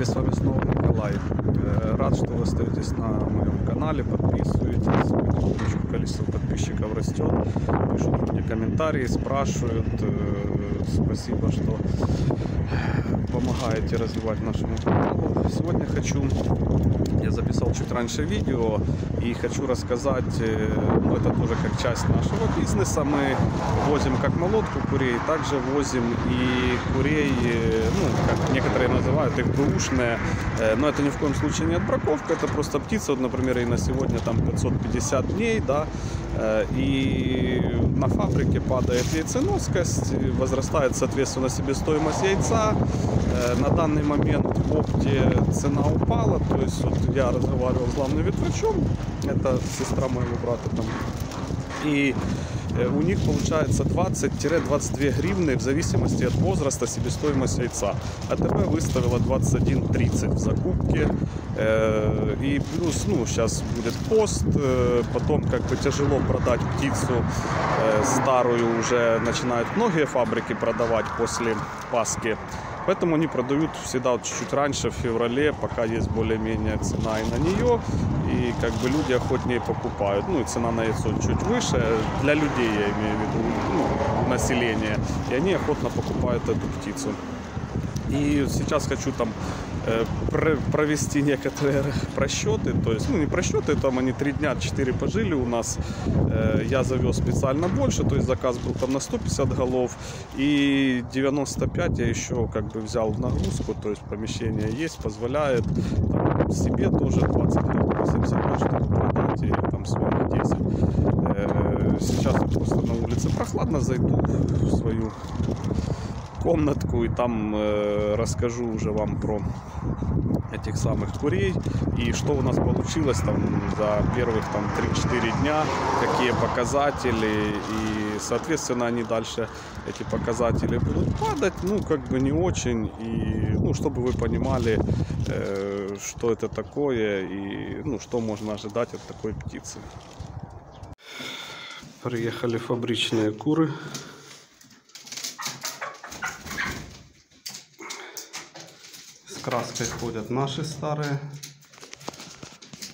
эфире, с вами снова Николай. Рад, что вы остаетесь на моем канале, подписываетесь. Потихонечку количество подписчиков растет. Пишут мне комментарии, спрашивают. Спасибо, что помогаете развивать нашему каналу. Сегодня я записал чуть раньше видео и хочу рассказать, это тоже как часть нашего бизнеса. Мы возим как молотку курей, также возим и курей, как некоторые называют их бэушные, но это ни в коем случае не отбраковка, это просто птица, вот, например, и на сегодня там 550 дней, да, и на фабрике падает яйценоскость, возрастает, соответственно, себестоимость яйца. На данный момент в опте цена упала, то есть вот я разговаривал с главным ветврачом, это сестра моего брата там, и у них получается 20-22 гривны в зависимости от возраста себестоимость яйца. АТБ выставила 21,30 в закупке. И плюс, сейчас будет пост, потом как бы тяжело продать птицу старую, уже начинают многие фабрики продавать после Пасхи. Поэтому они продают всегда вот чуть-чуть раньше, в феврале, пока есть более-менее цена и на нее. И как бы люди охотнее покупают. И цена на яйцо чуть выше. Для людей, я имею в виду, населения. И они охотно покупают эту птицу. И сейчас хочу там провести некоторые просчеты, то есть, не просчеты, там они 3 дня, 4 пожили у нас, я завез специально больше, то есть заказ был там на 150 голов, и 95 я еще как бы взял в нагрузку, то есть помещение есть, позволяет, там, себе тоже 20 голов, 75 штук продать, и там свои 10. Сейчас я просто на улице прохладно, зайду в свою комнатку и там расскажу уже вам про этих самых курей и что у нас получилось там за первых там 3-4 дня, какие показатели, и соответственно они дальше, эти показатели, будут падать, как бы не очень, и чтобы вы понимали, что это такое и что можно ожидать от такой птицы. Приехали фабричные куры. С краской ходят наши старые.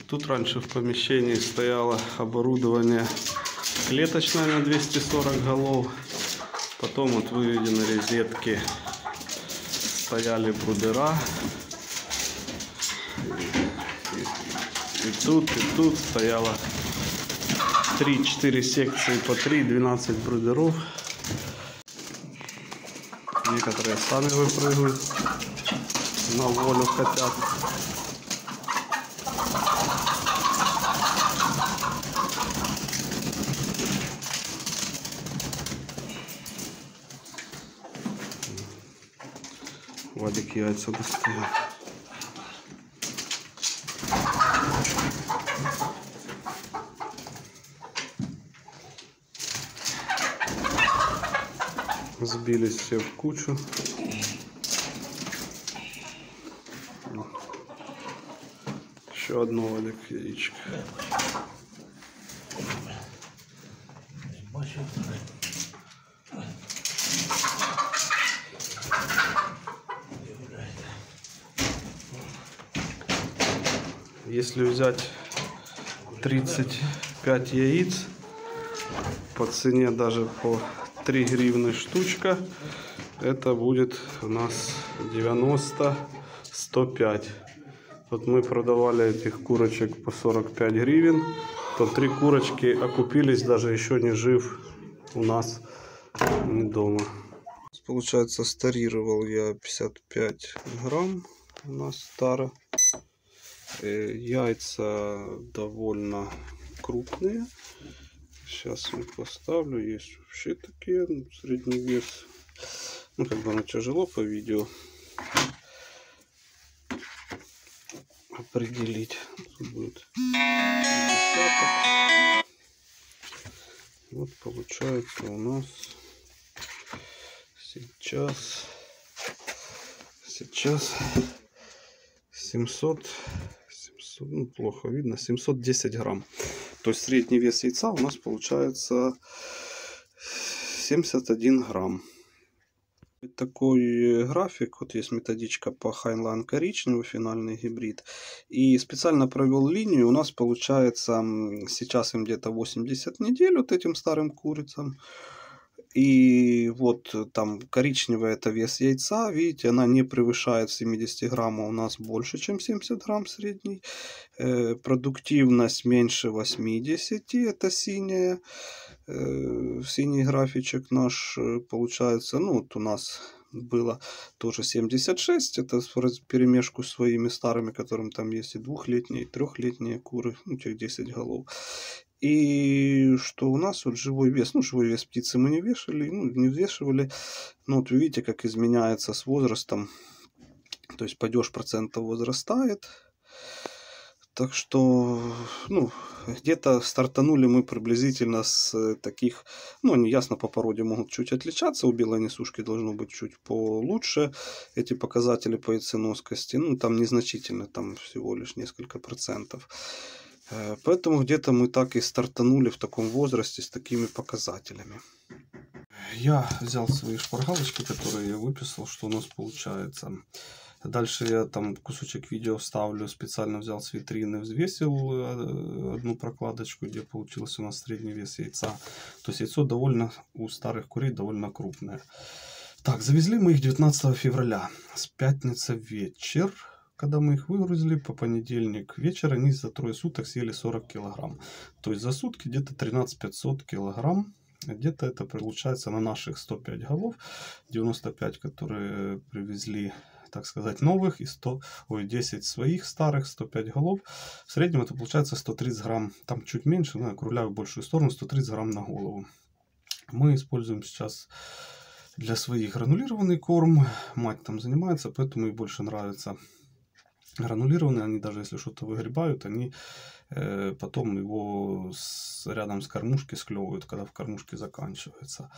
Тут раньше в помещении стояло оборудование клеточное на 240 голов. Потом вот выведены розетки, стояли брудера. И тут стояло 3-4 секции по 3-12 брудеров. Некоторые сами выпрыгивают, на волю хотят. Вадик яйца достает. Сбились все в кучу. Еще одно, Вадик, яичко. Если взять 35 яиц по цене даже по 3 гривны штучка, это будет у нас 90-105. Вот мы продавали этих курочек по 45 гривен, то 3 курочки окупились, даже еще не жив у нас не дома. Получается, старировал я 55 грамм, у нас стара. Яйца довольно крупные. Сейчас я поставлю, есть вообще такие, средний вес. Как бы оно тяжело по видео определить. Тут будет десяток. Вот получается у нас сейчас 700, плохо видно, 710 грамм. То есть средний вес яйца у нас получается 71 грамм. Такой график, вот есть методичка по Хайнлайн коричневый, финальный гибрид. И специально провел линию, у нас получается сейчас им где-то 80 недель вот этим старым курицам. И вот там коричневый это вес яйца, видите, она не превышает 70 грамм, а у нас больше, чем 70 грамм средний. Продуктивность меньше 80, это синяя. Синий графичек наш получается, ну вот у нас было тоже 76, это в перемешку с своими старыми, которым там есть и двухлетние, и трехлетние куры, ну тех 10 голов. И что у нас вот живой вес, ну живой вес птицы мы не вешали, ну не взвешивали, но вот вы видите, как изменяется с возрастом, то есть падеж процентов возрастает. Так что, ну, где-то стартанули мы приблизительно с таких, ну, они ясно по породе могут чуть отличаться, у белой несушки должно быть чуть получше эти показатели по яйценоскости, ну, там незначительно, там всего лишь несколько процентов. Поэтому где-то мы так и стартанули в таком возрасте с такими показателями. Я взял свои шпаргалочки, которые я выписал, что у нас получается. Дальше я там кусочек видео вставлю, специально взял с витрины, взвесил одну прокладочку, где получился у нас средний вес яйца. То есть яйцо довольно у старых курей довольно крупное. Так, завезли мы их 19 февраля, с пятницы вечер. Когда мы их выгрузили, по понедельник вечер они за трое суток съели 40 килограмм. То есть за сутки где-то 13 500 килограмм. Где-то это получается на наших 105 голов, 95, которые привезли, так сказать, новых, и 10 своих старых, 105 голов. В среднем это получается 130 грамм, там чуть меньше, но я округляю в большую сторону, 130 грамм на голову. Мы используем сейчас для своих гранулированный корм, мать там занимается, поэтому ей больше нравится гранулированные, они даже если что-то выгребают, они потом его рядом с кормушкой склевывают, когда в кормушке заканчивается.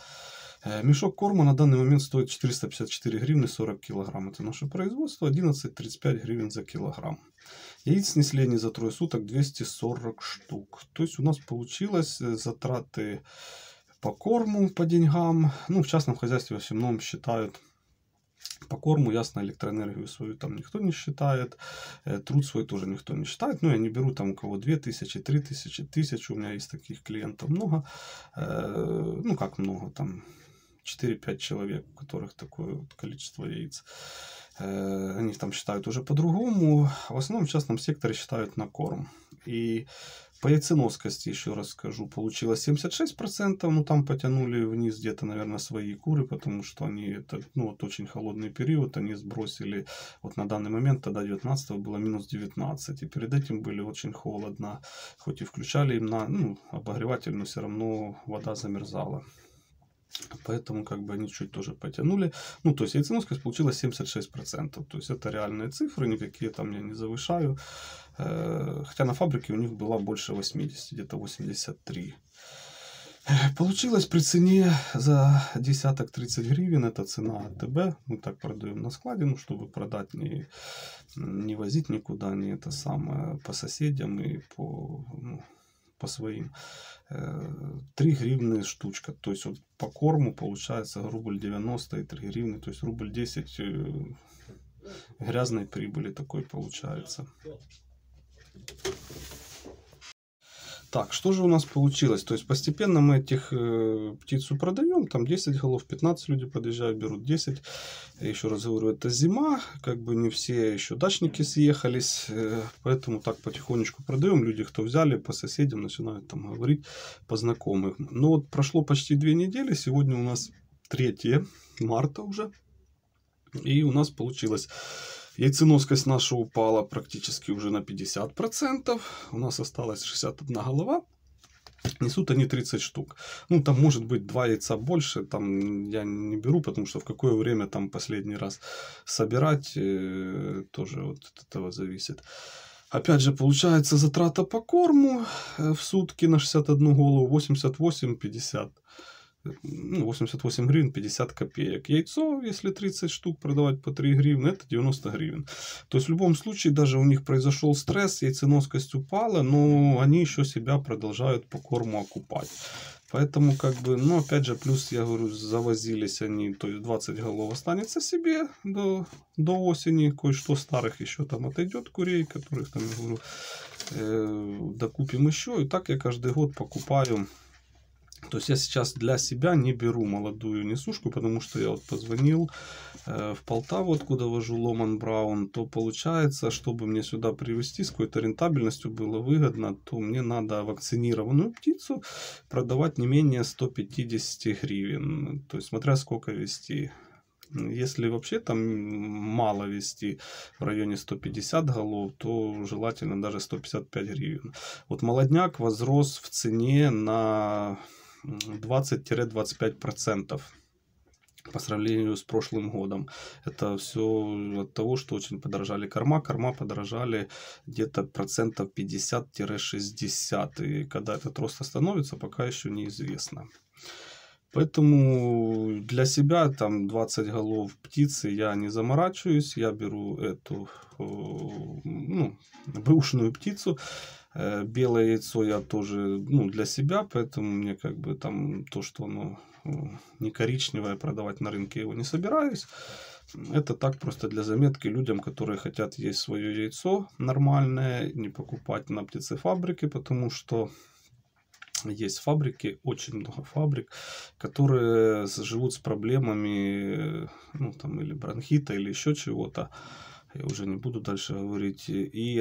Мешок корма на данный момент стоит 454 гривны 40 килограмм. Это наше производство, 11,35 гривен за килограмм. Яиц снесли они за трое суток 240 штук. То есть у нас получилось затраты по корму, по деньгам. Ну, в частном хозяйстве в основном считают по корму, ясно, электроэнергию свою там никто не считает, труд свой тоже никто не считает. Ну, я не беру там у кого 2000, 3000, 1000, у меня есть таких клиентов много. Ну, как много, там 4-5 человек, у которых такое количество яиц. Они там считают уже по-другому. В основном в частном секторе считают на корм. И по яйценоскости, еще раз скажу, получилось 76%, ну там потянули вниз где-то, наверное, свои куры, потому что они, это, ну вот очень холодный период, они сбросили, вот на данный момент, тогда 19 было минус 19, и перед этим были очень холодно, хоть и включали им на, ну, обогреватель, но все равно вода замерзала. Поэтому как бы они чуть тоже потянули. Ну, то есть яйценоскость получилась 76%. То есть это реальные цифры, никакие там я не завышаю. Хотя на фабрике у них была больше 80, где-то 83. Получилось при цене за десяток 30 гривен. Это цена АТБ. Мы так продаем на складе, ну, чтобы продать, не возить никуда, не это самое, по соседям и по своим. 3 гривны штучка. То есть вот по корму получается рубль 90 и 3 гривны. То есть рубль 10 грязной прибыли такой получается. Так, что же у нас получилось? То есть постепенно мы этих птицу продаем, там 10 голов, 15 люди подъезжают, берут 10. Еще раз говорю, это зима, как бы не все еще дачники съехались, поэтому так потихонечку продаем. Люди, кто взяли, по соседям начинают там говорить, по знакомым. Но вот прошло почти 2 недели, сегодня у нас 3 марта уже, и у нас получилось... Яйценоскость наша упала практически уже на 50%. У нас осталось 61 голова. Несут они 30 штук. Ну, там может быть 2 яйца больше. Там я не беру, потому что в какое время там последний раз собирать, тоже вот от этого зависит. Опять же, получается затрата по корму в сутки на 61 голову 88,50. 88 гривен 50 копеек. Яйцо, если 30 штук продавать по 3 гривны, это 90 гривен. То есть в любом случае даже у них произошел стресс, яйценоскость упала, но они еще себя продолжают по корму окупать. Поэтому, как бы, ну, опять же, плюс, я говорю, завозились они, то есть 20 голов останется себе до осени, кое-что старых еще там отойдет курей, которых там, я говорю, докупим еще. И так я каждый год покупаю. То есть я сейчас для себя не беру молодую несушку, потому что я вот позвонил в Полтаву, откуда вожу Ломан Браун, то получается, чтобы мне сюда привезти с какой-то рентабельностью было выгодно, то мне надо вакцинированную птицу продавать не менее 150 гривен. То есть смотря сколько вести. Если вообще там мало вести в районе 150 голов, то желательно даже 155 гривен. Вот молодняк возрос в цене на 20-25% по сравнению с прошлым годом. Это все от того, что очень подорожали корма. Корма подорожали где-то процентов 50-60. И когда этот рост остановится, пока еще неизвестно. Поэтому для себя там 20 голов птицы я не заморачиваюсь. Я беру эту бэушную птицу. Белое яйцо я тоже для себя, поэтому мне как бы там то, что оно не коричневое, продавать на рынке его не собираюсь. Это так просто для заметки людям, которые хотят есть свое яйцо нормальное, не покупать на птицефабрике, потому что есть фабрики, очень много фабрик, которые живут с проблемами, или бронхита, или еще чего-то. Я уже не буду дальше говорить. И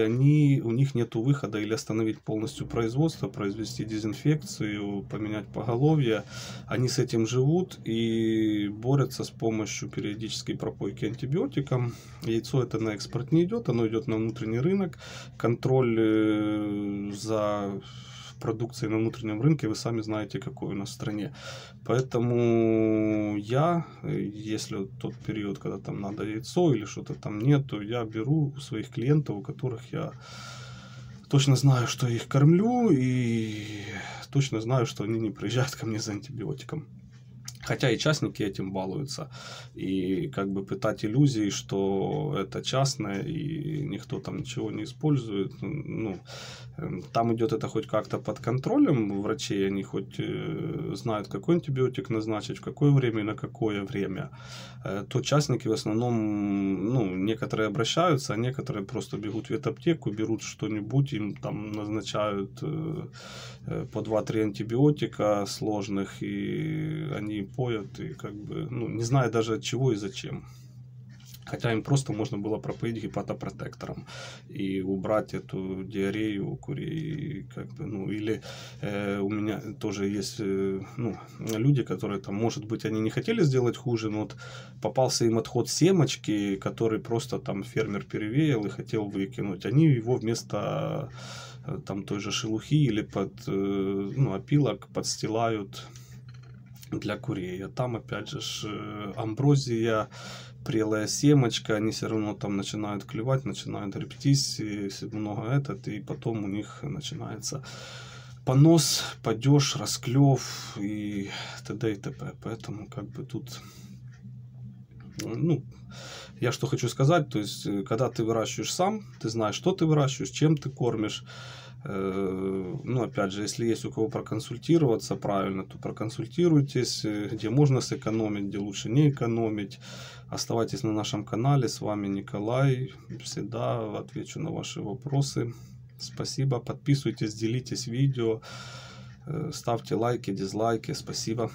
у них нет выхода или остановить полностью производство, произвести дезинфекцию, поменять поголовье. Они с этим живут и борются с помощью периодической пропойки антибиотиком. Яйцо это на экспорт не идет, оно идет на внутренний рынок. Контроль за продукции на внутреннем рынке, вы сами знаете, какой у нас в стране. Поэтому я, если тот период, когда там надо яйцо или что-то там нет, то я беру у своих клиентов, у которых я точно знаю, что я их кормлю, и точно знаю, что они не приезжают ко мне за антибиотиком. Хотя и частники этим балуются. И как бы пытать иллюзии, что это частное и никто там ничего не использует. Там идет это хоть как-то под контролем врачей. Они хоть знают, какой антибиотик назначить, в какое время и на какое время. То частники в основном, некоторые обращаются, а некоторые просто бегут в ветаптеку, берут что-нибудь, им там назначают по 2-3 антибиотика сложных, и они поят, и как бы, не знаю даже от чего и зачем. Хотя им просто можно было пропоить гепатопротектором и убрать эту диарею у курей. Или у меня тоже есть люди, которые там, может быть, они не хотели сделать хуже, но вот попался им отход семечки, который просто там фермер перевеял и хотел выкинуть. Они его вместо там той же шелухи или опилок подстилают для курей. А там опять же амброзия, прелая семечка, они все равно там начинают клевать, начинают гребтись, и много и потом у них начинается понос, падеж, расклев и т.д. и т.п. Поэтому как бы тут, я что хочу сказать, то есть когда ты выращиваешь сам, ты знаешь, что ты выращиваешь, чем ты кормишь. Опять же, если есть у кого проконсультироваться правильно, то проконсультируйтесь, где можно сэкономить, где лучше не экономить. Оставайтесь на нашем канале. С вами Николай. Всегда отвечу на ваши вопросы. Спасибо. Подписывайтесь, делитесь видео. Ставьте лайки, дизлайки. Спасибо.